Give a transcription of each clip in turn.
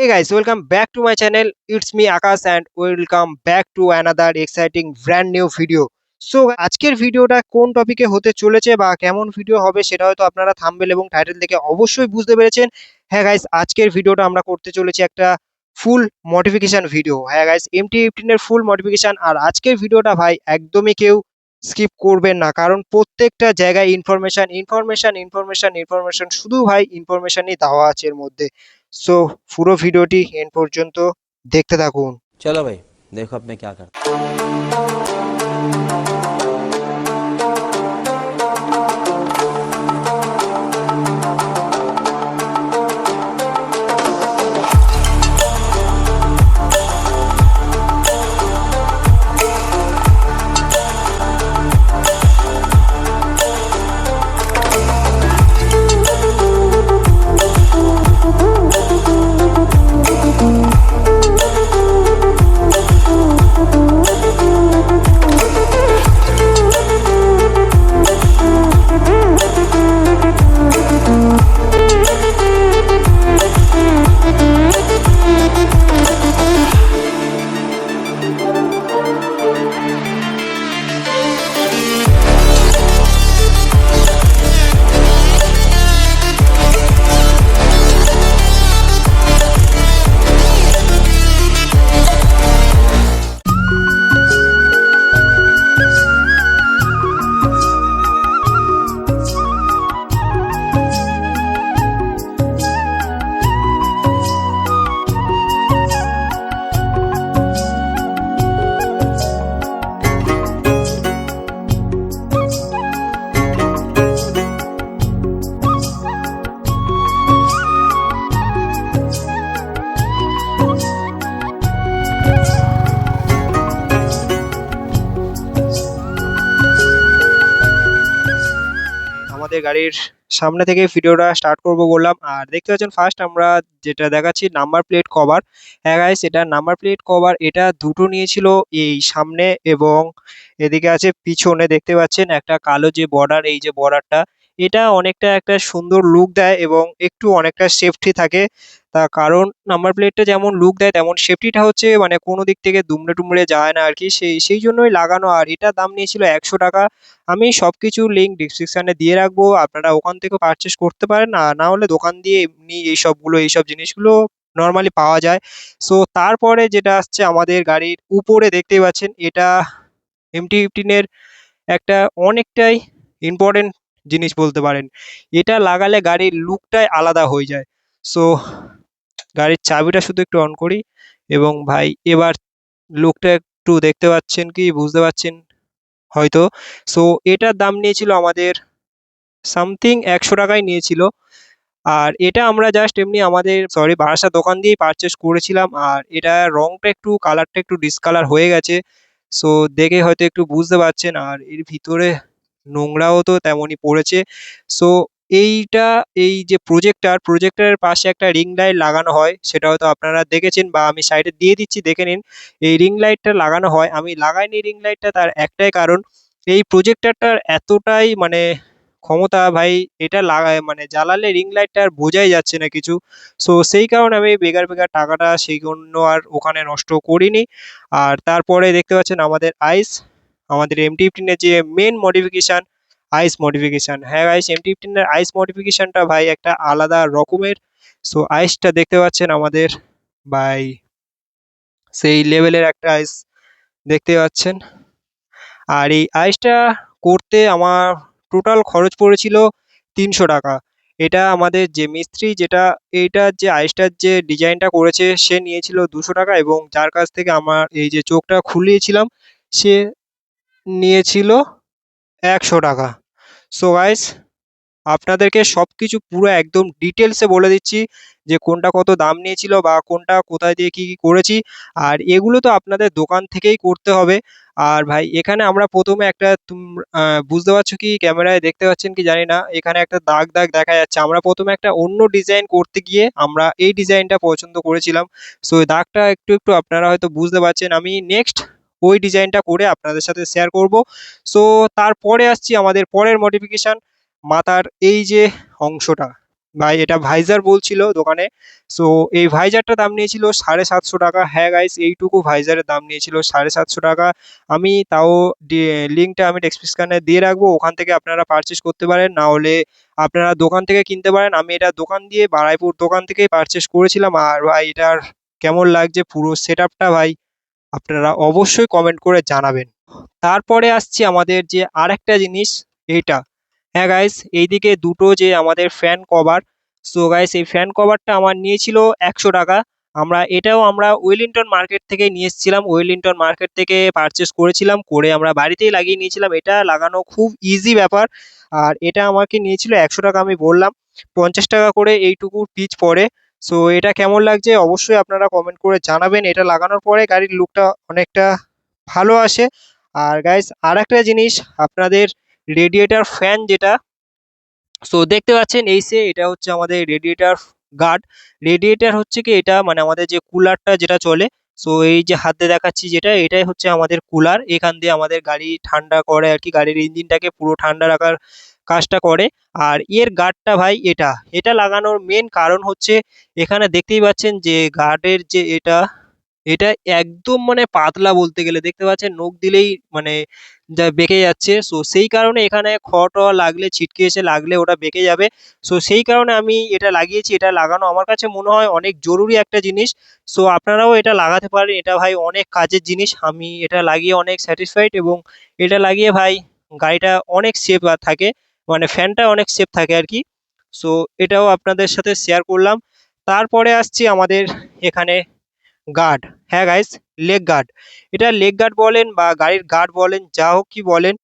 Hey guys, welcome back to my channel. It's me Akash and welcome back to another exciting brand new video. So আজকের ভিডিওটা কোন টপিকে হতে চলেছে বা কেমন ভিডিও হবে সেটা হয়তো আপনারা থাম্বনেল এবং টাইটেল দেখে অবশ্যই বুঝতে পেরেছেন। হ্যাঁ গাইস, আজকের ভিডিওটা আমরা করতে চলেছি একটা ফুল মডিফিকেশন ভিডিও। হ্যাঁ গাইস, MT-15 এর ফুল মডিফিকেশন। আর আজকের ভিডিওটা ভাই একদমই কেউ স্কিপ করবেন না, কারণ প্রত্যেকটা জায়গায় ইনফরমেশন ইনফরমেশন ইনফরমেশন ইনফরমেশন শুধু ভাই ইনফরমেশনই দেওয়া আছে এর মধ্যে। সো পুরো ভিডিওটি এন্ড পর্যন্ত দেখতে থাকুন। चलो भाई देखो अब मैं क्या करता আমাদের গাড়ির সামনে থেকে ভিডিওটা স্টার্ট করব বললাম। আর দেখতে পাচ্ছেন ফার্স্ট আমরা যেটা দেখাচ্ছি নাম্বার প্লেট কভার। হ্যাঁ গাইস, এটা নাম্বার প্লেট কভার, এটা দুটো নিয়েছিল, এই সামনে এবং এদিকে আছে পিছনে। দেখতে পাচ্ছেন একটা কালো যে বর্ডার, এই যে বর্ডারটা, এটা অনেকটা একটা সুন্দর লুক দেয় এবং একটু অনেকটা সেফটি থাকে। তার কারণ নাম্বার প্লেটটা যেমন লুক দেয় তেমন সেফটিটা হচ্ছে মানে কোনো দিক থেকে দুমড়ে টুমড়ে যায় না আর কি, সেই জন্যই লাগানো। আর এটা দাম নিয়েছিল 100 টাকা। আমি সবকিছু লিঙ্ক ডিসক্রিপশনে দিয়ে রাখবো, আপনারা ওখান থেকে পারচেস করতে পারেন, আর না হলে দোকান দিয়ে এমনি এইসব জিনিসগুলো নর্মালি পাওয়া যায়। সো তারপরে যেটা আসছে আমাদের গাড়ির উপরে দেখতেই পাচ্ছেন, এটা MT-15 এর একটা অনেকটাই ইম্পর্টেন্ট জিনিস বলতে পারেন। এটা লাগালে গাড়ির লুকটাই আলাদা হয়ে যায়। সো গাড়ির চাবিটা শুধু একটু অন করি এবং ভাই এবার লুকটা একটু দেখতে পাচ্ছেন কি বুঝতে পারছেন হয়তো। সো এটার দাম নিয়েছিল আমাদের সামথিং 100 টাকায় নিয়েছিল। আর এটা আমরা জাস্ট এমনি আমাদের বারাসাত দোকান দিয়েই পারচেস করেছিলাম। আর এটা রংটা একটু কালারটা একটু ডিসকালার হয়ে গেছে। সো দেখে হয়তো একটু বুঝতে পারছেন। আর এর ভিতরে নোংরাও তো তেমনই পড়েছে। সো এইটা, এই যে প্রজেক্টরের পাশে একটা রিং লাইট লাগানো হয়, সেটা হয়তো আপনারা দেখেছেন বা আমি সাইডে দিয়ে দিচ্ছি দেখে নিন। এই রিং লাইটটা লাগানো হয়, আমি লাগাইনি রিং লাইটটা, তার একটাই কারণ এই প্রজেক্টরটার এতটাই মানে ক্ষমতা ভাই, এটা লাগায় মানে জ্বালালে রিং লাইটটা আর বোঝাই যাচ্ছে না কিছু। সো সেই কারণে আমি বেকার বেকার টাকাটা সেই জন্য আর ওখানে নষ্ট করিনি। আর তারপরে দেখতে পাচ্ছেন আমাদের MT-15 এর যে মেন মডিফিকেশন, আইস মডিফিকেশন। হ্যাঁ গাইস, MT-15 এর আইস মডিফিকেশনটা ভাই একটা আলাদা রকমের। সো আইসটা দেখতে পাচ্ছেন আমাদের ভাই সেই লেভেলের একটা আইস দেখতে পাচ্ছেন। আর এই আইসটা করতে আমার টোটাল খরচ পড়েছিল 300 টাকা। এটা আমাদের যে মিস্ত্রি, যেটা এইটার যে আইসটার যে ডিজাইনটা করেছে, সে নিয়েছিল 200 টাকা, এবং যার কাছ থেকে আমার এই যে চোখটা খুলিয়েছিলাম সে নিয়েছিল 100 টাকা। সো গাইস, আপনাদেরকে সবকিছু পুরো একদম ডিটেলসে বলে দিচ্ছি যে কোনটা কত দাম নিয়েছিল বা কোনটা কোথায় দিয়ে কি কি করেছি। আর এগুলো তো আপনাদের দোকান থেকেই করতে হবে। আর ভাই এখানে আমরা প্রথমে একটা বুঝতে পারছো কি, ক্যামেরায় দেখতে পাচ্ছেন কি জানি না, এখানে একটা দাগ দাগ দেখা যাচ্ছে। আমরা প্রথমে একটা অন্য ডিজাইন করতে গিয়ে আমরা এই ডিজাইনটা পছন্দ করেছিলাম। সো এই দাগটা একটু একটু আপনারা হয়তো বুঝতে পারছেন, আমি নেক্সট ওই ডিজাইনটা করে আপনাদের সাথে শেয়ার করব। সো তারপরে আসছি আমাদের পরের মডিফিকেশন, মাথার এই যে অংশটা ভাই এটা ভাইজার বলছিল দোকানে। সো এই ভাইজারটার দাম নিয়েছিল 750 টাকা। হ্যাঁ গাইস, এইটুকু ভাইজারের দাম নিয়েছিল 750 টাকা। আমি তাও লিঙ্কটা আমি ডেসক্রিপশনে দিয়ে রাখবো, ওখান থেকে আপনারা পারচেস করতে পারেন, না হলে আপনারা দোকান থেকে কিনতে পারেন। আমি এটা দোকান দিয়ে বারাইপুর দোকান থেকেই পারচেস করেছিলাম। আর ভাই এটার কেমন লাগছে পুরো সেট আপটা ভাই, আপনারা অবশ্যই কমেন্ট করে জানাবেন। তারপরে আসছি আমাদের যে আরেকটা জিনিস, এইটা। হ্যাঁ গাইস, এইদিকে দুটো যে আমাদের ফ্যান কভার। সো গাইস, এই ফ্যান কভারটা আমার নিয়েছিল 100 টাকা। আমরা ওয়েলিংটন মার্কেট থেকে নিয়ে এসেছিলাম, ওয়েলিংটন মার্কেট থেকে পারচেস করেছিলাম, করে আমরা বাড়িতেই লাগিয়ে নিয়েছিলাম। এটা লাগানো খুব ইজি ব্যাপার। আর এটা আমাকে নিয়েছিল 100 টাকা। আমি বললাম 50 টাকা করে এইটুকু পিচ পড়ে। সো এটা কেমন লাগছে অবশ্যই আপনারা কমেন্ট করে জানাবেন। এটা লাগানোর পরে গাড়ির লুকটা অনেকটা ভালো আসে। আর গাইস, আরেকটা জিনিস, আপনাদের রেডিয়েটর ফ্যান যেটা, সো দেখতে পাচ্ছেন এটা হচ্ছে আমাদের রেডিয়েটর গার্ড। রেডিয়েটর হচ্ছে কি, এটা মানে আমাদের যে কুলারটা যেটা চলে। সো এই যে হাতে দেখাচ্ছি যেটা, এটাই হচ্ছে আমাদের কুলার। এখান দিয়ে আমাদের গাড়ি ঠান্ডা করে আর কি, গাড়ির ইঞ্জিনটাকে পুরো ঠান্ডা রাখার কাজটা করে। আর এর গার্ডটা ভাই, এটা এটা লাগানোর মেন কারণ হচ্ছে, এখানে দেখতেই পাচ্ছেন যে গার্ডের যে এটা, এটা একদম মানে পাতলা বলতে গেলে, দেখতে পাচ্ছেন নখ দিলেই মানে যা বেঁকে যাচ্ছে। সো সেই কারণে এখানে খড়-টড় লাগলে, ছিটকে এসে লাগলে ওটা বেঁকে যাবে। সো সেই কারণে আমি এটা লাগিয়েছি। এটা লাগানো আমার কাছে মনে হয় অনেক জরুরি একটা জিনিস। সো আপনারাও এটা লাগাতে পারেন, এটা ভাই অনেক কাজের জিনিস। আমি এটা লাগিয়ে অনেক স্যাটিসফাইড, এবং এটা লাগিয়ে ভাই গাড়িটা অনেক সেফ থাকে, মানে ফ্যানটা অনেক সেফ থাকে আর কি। সো এটাও আপনাদের সাথে শেয়ার করলাম। তারপরে আসছি আমাদের এখানে গার্ড। হ্যাঁ গাইস, লেগ গার্ড। এটা লেগ গার্ড বলেন বা গাড়ির গার্ড বলেন, যা হোক কি বলেন।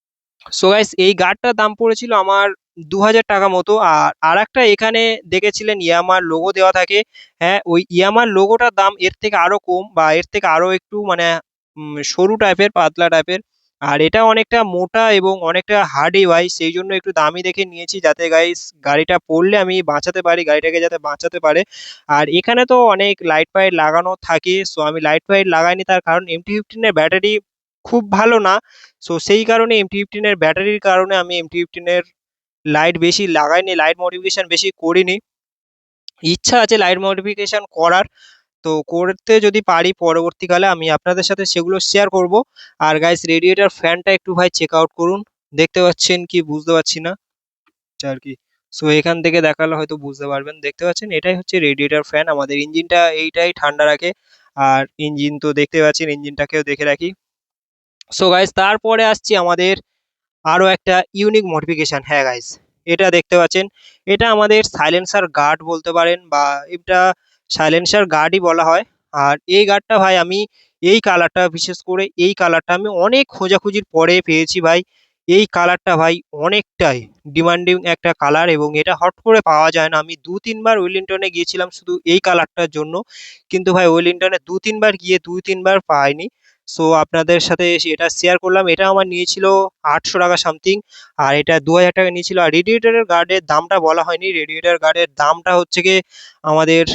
সো গাইস, এই গার্ডটার দাম পড়েছিল আমার 2000 টাকা মতো। আর আরেকটা এখানে দেখেছিলেন ইয়ামার লোগো দেওয়া থাকে। হ্যাঁ, ওই ইয়ামার লোগোটার দাম এর থেকে আরো কম, বা এর থেকে আরো একটু মানে সরু টাইপের, পাতলা টাইপের। আর এটা অনেকটা মোটা এবং অনেকটা হার্ডি ভাই, সেই জন্য একটু দামি দেখে নিয়েছি, যাতে গাইস গাড়িটা পড়লে আমি বাঁচাতে পারি, গাড়িটাকে যাতে বাঁচাতে পারে। আর এখানে তো অনেক লাইট ফাইট লাগানো থাকে। সো আমি লাইট ফাইট লাগাইনি, তার কারণ MT-15 এর ব্যাটারি খুব ভালো না। সো সেই কারণে MT-15 এর ব্যাটারির কারণে আমি MT-15 এর লাইট বেশি লাগাইনি, লাইট মডিফিকেশন বেশি করিনি। ইচ্ছা আছে লাইট মডিফিকেশন করার, তো করতে যদি পারি পরবর্তীকালে আমি আপনাদের সাথে সেগুলো শেয়ার করব। আর গাইস, রেডিয়েটর ফ্যানটা একটু ভাই চেক আউট করুন। দেখতে পাচ্ছেন কি বুঝতে পারছি না আর কি। সো এখান থেকে দেখালে হয়তো বুঝতে পারবেন। দেখতে পাচ্ছেন এটাই হচ্ছে রেডিয়েটর ফ্যান, আমাদের ইঞ্জিনটা এইটাই ঠান্ডা রাখে। আর ইঞ্জিন তো দেখতে পাচ্ছেন, ইঞ্জিনটাকেও দেখে রাখি। সো গাইস, তারপরে আসছি আমাদের আরো একটা ইউনিক মডিফিকেশন। হ্যাঁ গাইস, এটা দেখতে পাচ্ছেন, এটা আমাদের সাইলেন্সার গার্ড বলতে পারেন, বা এটা সাইলেন্সার গার্ডই বলা হয়। আর এই গার্ডটা ভাই আমি এই কালারটা, বিশেষ করে এই কালারটা আমি অনেক খোঁজাখুঁজির পরে পেয়েছি ভাই। এই কালারটা ভাই অনেকটাই ডিমান্ডিং একটা কালার, এবং এটা হট করে পাওয়া যায় না। আমি 2-3 বার ওয়েলিংটনে গিয়েছিলাম শুধু এই কালারটার জন্য, কিন্তু ভাই ওয়েলিংটনে 2-3 বার গিয়ে 2-3 বার পাইনি। সো আপনাদের সাথে এটা শেয়ার করলাম। এটা আমার নিয়েছিল 800 টাকা সামথিং। আর এটা 2000 টাকা নিয়েছিল। আর রেডিয়েটরের গার্ডের দামটা বলা হয়নি, রেডিয়েটর গার্ডের দামটা হচ্ছে গিয়ে আমাদের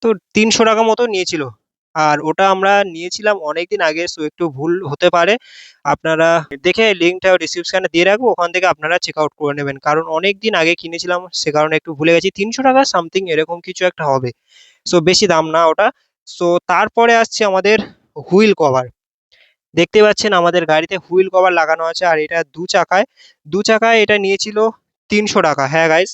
তো 300 টাকা মতো নিয়েছিল। আর ওটা আমরা নিয়েছিলাম অনেকদিন আগে, সো একটু ভুল হতে পারে। আপনারা দেখে লিঙ্কটা ডিসক্রিপশনে দিয়ে রাখবো, ওখান থেকে আপনারা চেক আউট করে নেবেন, কারণ অনেক দিন আগে কিনেছিলাম, সে কারণে একটু ভুলে গেছি। 300 টাকা সামথিং এরকম কিছু একটা হবে। সো বেশি দাম না ওটা। সো তারপরে আসছে আমাদের হুইল কভার। দেখতে পাচ্ছেন আমাদের গাড়িতে হুইল কভার লাগানো আছে, আর এটা দু চাকায় এটা নিয়েছিল 300 টাকা। হ্যাঁ গাইস,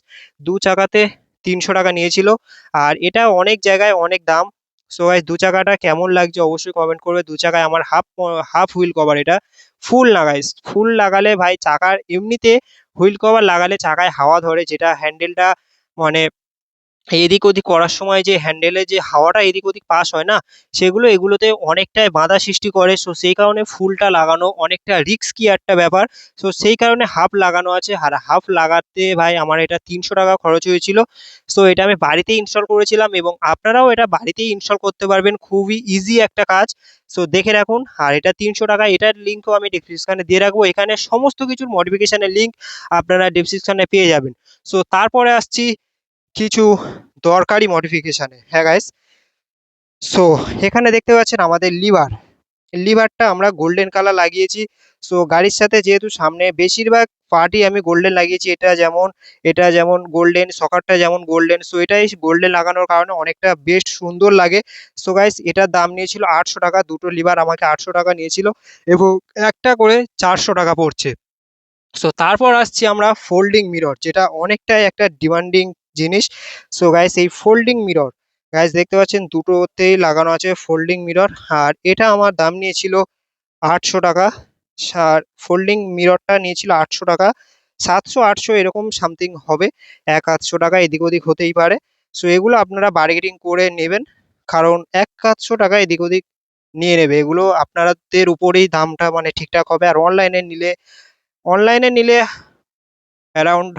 2 চাকাতে 300 টাকা নিয়েছিল। আর এটা অনেক জায়গায় অনেক দাম। সো গাইস, 2 চাকাটা কেমন লাগছে অবশ্যই কমেন্ট করবে। 2 চাকায় আমার হাফ হাফ হুইল কভার, এটা ফুল না গাইস, ফুল লাগালে ভাই চাকার এমনিতে হুইল কভার লাগালে চাকায় হাওয়া ধরে, যেটা হ্যান্ডেলটা মানে এদিক ওদিক করার সময় যে হ্যান্ডেলে যে হাওয়াটা এদিক ওদিক পাস হয় না, সেগুলো এগুলোতে অনেকটাই বাধা সৃষ্টি করে। সো সেই কারণে ফুলটা লাগানো অনেকটা রিস্কি একটা ব্যাপার। সো সেই কারণে হাফ লাগানো আছে। আর হাফ লাগাতে ভাই আমার এটা 300 টাকা খরচ হয়েছিল। সো এটা আমি বাড়িতে ইনস্টল করেছিলাম, এবং আপনারাও এটা বাড়িতেই ইনস্টল করতে পারবেন, খুবই ইজি একটা কাজ। সো দেখে রাখুন। আর এটা 300 টাকা, এটার লিঙ্কও আমি ডিসক্রিপশনে দিয়ে রাখবো। এখানে সমস্ত কিছুর মডিফিকেশনের লিঙ্ক আপনারা ডিসক্রিপশনে পেয়ে যাবেন। সো তারপরে আসছি কিছু দরকারি মডিফিকেশনে। হ্যাঁ গাইস, সো এখানে দেখতে পাচ্ছেন আমাদের লিভার। লিভারটা আমরা গোল্ডেন কালার লাগিয়েছি। সো গাড়ির সাথে যেহেতু সামনে বেশিরভাগ পার্টই আমি গোল্ডেন লাগিয়েছি, এটা যেমন গোল্ডেন, সকারটা যেমন গোল্ডেন, সো এটাই গোল্ডেন লাগানোর কারণে অনেকটা বেশ সুন্দর লাগে। সো গাইস এটার দাম নিয়েছিল 800 টাকা, দুটো লিভার আমাকে 800 টাকা নিয়েছিল এবং একটা করে 400 টাকা পড়ছে। সো তারপর আসছি আমরা ফোল্ডিং মিরর, যেটা অনেকটাই একটা ডিমান্ডিং জিনিস। সো গাইস এই ফোল্ডিং মিরর, গাইস দেখতে পাচ্ছেন দুটোতেই লাগানো আছে ফোল্ডিং মিরর, আর এটা আমার দাম নিয়েছিল 800 টাকা। আর ফোল্ডিং মিররটা নিয়েছিল 800 টাকা, 700 800 এরকম সামথিং হবে, 1 আধশো টাকা এদিক ওদিক হতেই পারে। সো এগুলো আপনারা বার্গেনিং করে নেবেন, কারণ 1 আধশো টাকা এদিক ওদিক নিয়ে নেবে, এগুলো আপনাদের উপরেই দামটা মানে ঠিকঠাক হবে। আর অনলাইনে নিলে অ্যারাউন্ড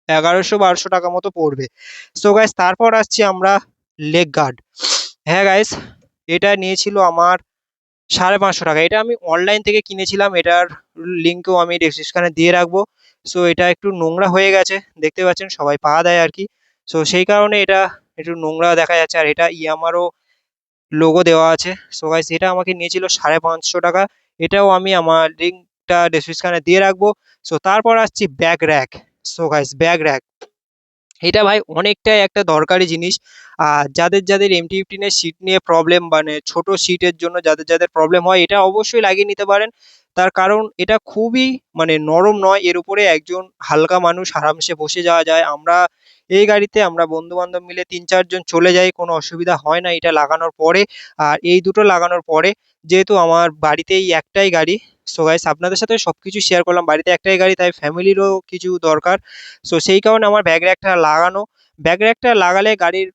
1100 1200 টাকা মতো পড়বে। সো গাইস তারপর আসছি আমরা লেগ গার্ড। হ্যাঁ গাইস, এটা নিয়েছিল আমার 550 টাকা। এটা আমি অনলাইন থেকে কিনেছিলাম, এটার লিঙ্কও আমি ডেসক্রিপশনে দিয়ে রাখবো। সো এটা একটু নোংরা হয়ে গেছে, দেখতে পাচ্ছেন সবাই পা দেয় আর কি। সো সেই কারণে এটা একটু নোংরা দেখা যাচ্ছে, আর এটা ইয়ামারও লোগো দেওয়া আছে। সো গাইস এটা আমাকে নিয়েছিল 550 টাকা, এটাও আমি আমার লিঙ্কটা ডেসক্রিপশনে দিয়ে রাখবো। সো তারপর আসছি bag rack. So guys bag rack, এটা ভাই অনেকটাই একটা দরকারি জিনিস। আর যাদের এমটি-15 এর সিট নিয়ে প্রবলেম, মানে ছোট সিটের জন্য যাদের প্রবলেম হয়, এটা অবশ্যই লাগিয়ে নিতে পারেন। তার কারণ এটা খুবই মানে নরম নয়, এর উপরে একজন হালকা মানুষ আরামসে বসে যাওয়া যায়। আমরা এই গাড়িতে আমরা বন্ধু-বান্ধব মিলে ৩-৪ জন চলে যাই, কোনো অসুবিধা হয় না এটা লাগানোর পরে। আর এই দুটো লাগানোর পরে, যেহেতু আমার বাড়িতে এই একটাই গাড়ি, সো গাইস আপনাদের সাথে সবকিছু শেয়ার করলাম, বাড়িতে একটাই গাড়ি তাই ফ্যামিলিরও কিছু দরকার। সো সেই কারণে আমার ব্যাগ র্যাকটা লাগানো। ব্যাগ র্যাকটা লাগালে গাড়ির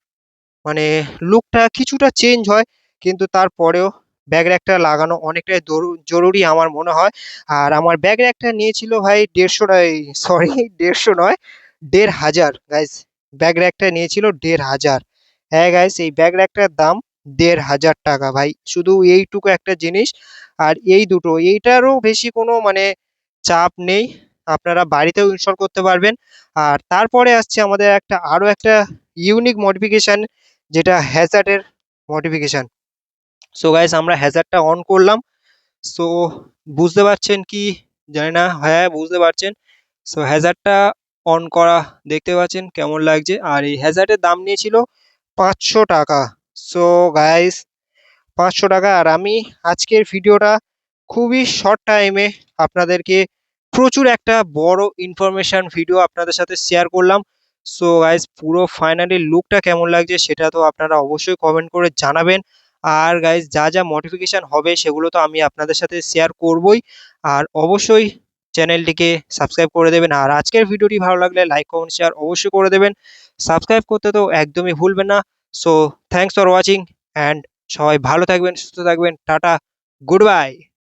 মানে লুকটা কিছুটা চেঞ্জ হয়, কিন্তু তারপরেও ব্যাগ র্যাকটা লাগানো অনেকটাই জরুরি আমার মনে হয়। আর আমার ব্যাগ র্যাকটা নিয়েছিল ভাই 150 সরি 150 নয়, 1500 গাইস। ব্যাগ র্যাকটা নিয়েছিল 1500। হ্যাঁ গাইস এই ব্যাগ র্যাকটার দাম 1500 টাকা ভাই, শুধু এইটুকু একটা জিনিস। আর এই দুটো, এইটারও বেশি কোনো মানে চাপ নেই, আপনারা বাড়িতেও ইনস্টল করতে পারবেন। আর তারপরে আসছে আমাদের আরো একটা ইউনিক মডিফিকেশন, যেটা হ্যাজার্ডের মডিফিকেশন। সো গাইস আমরা হ্যাজার্ডটা অন করলাম। সো বুঝতে পারছেন কি জানি না, হ্যাঁ বুঝতে পারছেন। সো হ্যাজার্ডটা অন করা, দেখতে পাচ্ছেন কেমন লাগছে। আর এই হ্যাজার্ডের দাম নিয়েছিল 500 টাকা। সো গাইস 500 টাকা। আর আমি আজকের ভিডিওটা খুবই শর্ট টাইমে আপনাদেরকে প্রচুর একটা বড় ইনফরমেশন ভিডিও আপনাদের সাথে শেয়ার করলাম। সো গাইস পুরো ফাইনালি লুকটা কেমন লাগছে সেটা তো আপনারা অবশ্যই কমেন্ট করে জানাবেন। আর গাইস যা যা মডিফিকেশন হবে সেগুলো তো আমি আপনাদের সাথে শেয়ার করবই। আর অবশ্যই চ্যানেলটিকে সাবস্ক্রাইব করে দেবেন। আর আজকের ভিডিওটি ভালো লাগলে লাইক কমেন্ট শেয়ার অবশ্যই করে দেবেন। সাবস্ক্রাইব করতে তো একদমই ভুলবেন না। So thanks for watching and সবাই ভালো থাকবেন, সুস্থ থাকবেন, টাটা, গুড বাই।